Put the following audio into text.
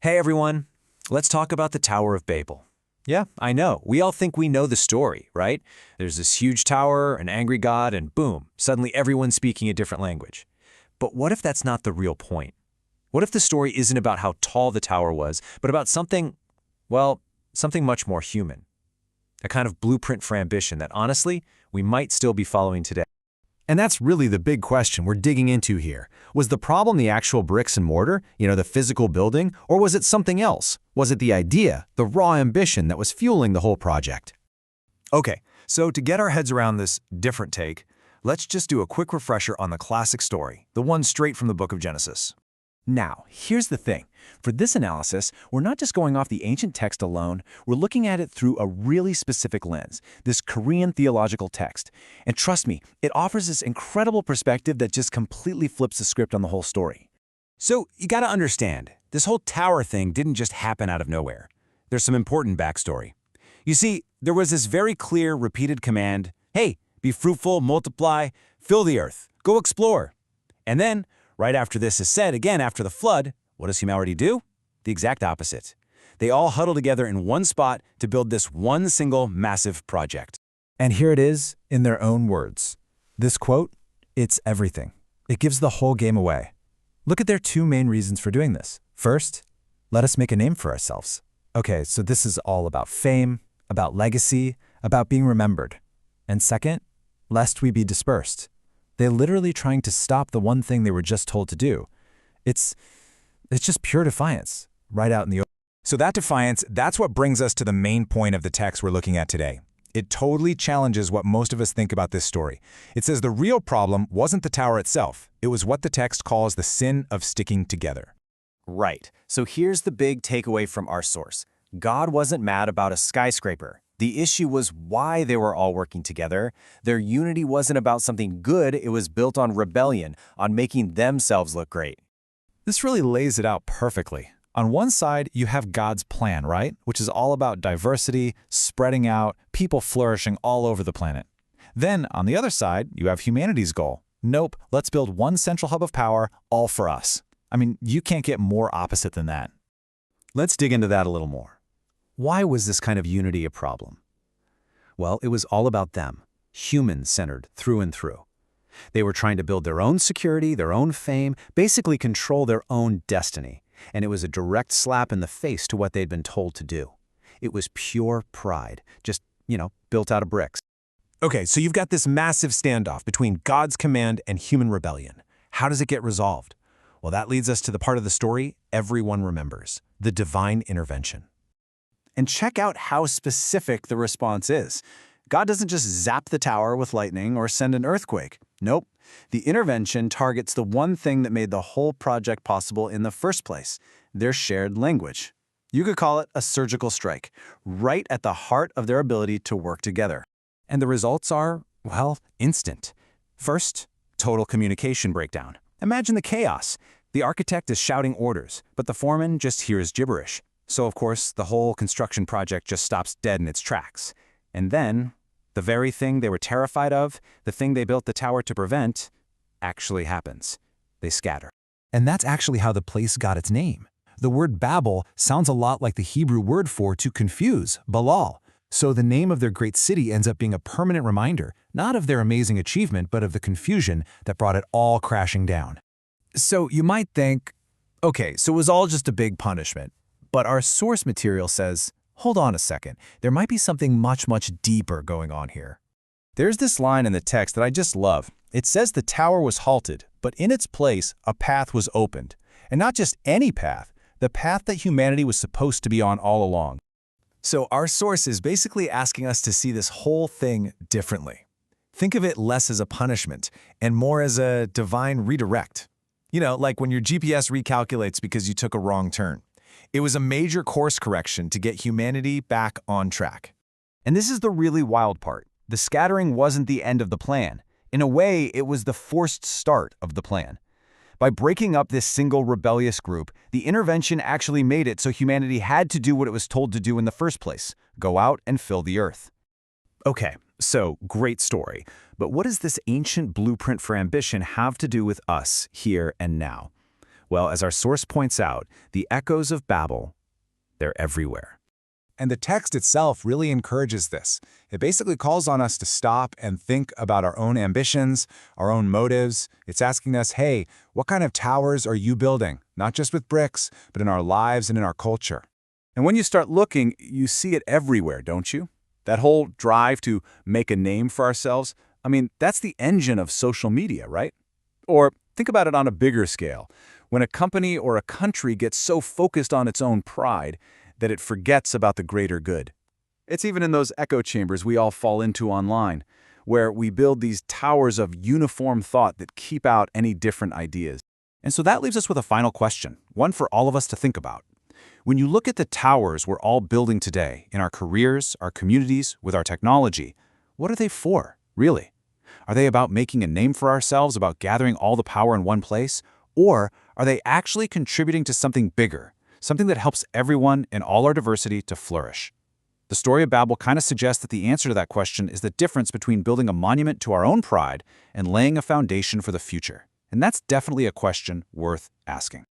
Hey everyone, let's talk about the Tower of Babel. Yeah, I know. We all think we know the story, right? There's this huge tower, an angry god, and boom, suddenly everyone's speaking a different language. But what if that's not the real point? What if the story isn't about how tall the tower was, but about something, well, something much more human? A kind of blueprint for ambition that, honestly, we might still be following today. And that's really the big question we're digging into here. Was the problem the actual bricks and mortar, the physical building, or was it something else? Was it the idea, the raw ambition that was fueling the whole project? Okay, so to get our heads around this different take, let's just do a quick refresher on the classic story, the one straight from the book of Genesis. Now, here's the thing. For this analysis, we're not just going off the ancient text alone, we're looking at it through a really specific lens, this Korean theological text. And trust me, it offers this incredible perspective that just completely flips the script on the whole story. So you gotta understand, this whole tower thing didn't just happen out of nowhere. There's some important backstory. You see, there was this very clear, repeated command, hey, be fruitful, multiply, fill the earth, go explore. And then, right after this is said, again after the flood, what does humanity do? The exact opposite. They all huddle together in one spot to build this one single massive project. And here it is in their own words. This quote, it's everything. It gives the whole game away. Look at their two main reasons for doing this. First, let us make a name for ourselves. Okay, so this is all about fame, about legacy, about being remembered. And second, lest we be dispersed. They're literally trying to stop the one thing they were just told to do. It's just pure defiance, right out in the open. So that defiance, that's what brings us to the main point of the text we're looking at today. It totally challenges what most of us think about this story. It says the real problem wasn't the tower itself. It was what the text calls the sin of sticking together. Right. So here's the big takeaway from our source. God wasn't mad about a skyscraper. The issue was why they were all working together. Their unity wasn't about something good, it was built on rebellion, on making themselves look great. This really lays it out perfectly. On one side, you have God's plan, right? Which is all about diversity, spreading out, people flourishing all over the planet. Then, on the other side, you have humanity's goal. Nope, let's build one central hub of power, all for us. I mean, you can't get more opposite than that. Let's dig into that a little more. Why was this kind of unity a problem? Well, it was all about them, human-centered through and through. They were trying to build their own security, their own fame, basically control their own destiny. And it was a direct slap in the face to what they'd been told to do. It was pure pride, just, built out of bricks. Okay, so you've got this massive standoff between God's command and human rebellion. How does it get resolved? Well, that leads us to the part of the story everyone remembers, the divine intervention. And check out how specific the response is. God doesn't just zap the tower with lightning or send an earthquake. Nope. The intervention targets the one thing that made the whole project possible in the first place, their shared language. You could call it a surgical strike, right at the heart of their ability to work together. And the results are, well, instant. First, total communication breakdown. Imagine the chaos. The architect is shouting orders, but the foreman just hears gibberish. So, of course, the whole construction project just stops dead in its tracks. And then, the very thing they were terrified of, the thing they built the tower to prevent, actually happens. They scatter. And that's actually how the place got its name. The word Babel sounds a lot like the Hebrew word for to confuse, Balal. So the name of their great city ends up being a permanent reminder, not of their amazing achievement, but of the confusion that brought it all crashing down. So you might think, okay, so it was all just a big punishment. But our source material says, hold on a second, there might be something much, much deeper going on here. There's this line in the text that I just love. It says the tower was halted, but in its place, a path was opened. And not just any path, the path that humanity was supposed to be on all along. So our source is basically asking us to see this whole thing differently. Think of it less as a punishment and more as a divine redirect. Like when your GPS recalculates because you took a wrong turn. It was a major course correction to get humanity back on track. And this is the really wild part. The scattering wasn't the end of the plan. In a way, it was the forced start of the plan. By breaking up this single rebellious group, the intervention actually made it so humanity had to do what it was told to do in the first place, go out and fill the earth. Okay, so great story. But what does this ancient blueprint for ambition have to do with us here and now? Well, as our source points out, the echoes of Babel, they're everywhere. And the text itself really encourages this. It basically calls on us to stop and think about our own ambitions, our own motives. It's asking us, hey, what kind of towers are you building? Not just with bricks, but in our lives and in our culture. And when you start looking, you see it everywhere, don't you? That whole drive to make a name for ourselves, I mean, that's the engine of social media, right? Or think about it on a bigger scale. When a company or a country gets so focused on its own pride that it forgets about the greater good. It's even in those echo chambers we all fall into online, where we build these towers of uniform thought that keep out any different ideas. And so that leaves us with a final question, one for all of us to think about. When you look at the towers we're all building today, in our careers, our communities, with our technology, what are they for, really? Are they about making a name for ourselves, about gathering all the power in one place? Or are they actually contributing to something bigger, something that helps everyone in all our diversity to flourish? The story of Babel kind of suggests that the answer to that question is the difference between building a monument to our own pride and laying a foundation for the future. And that's definitely a question worth asking.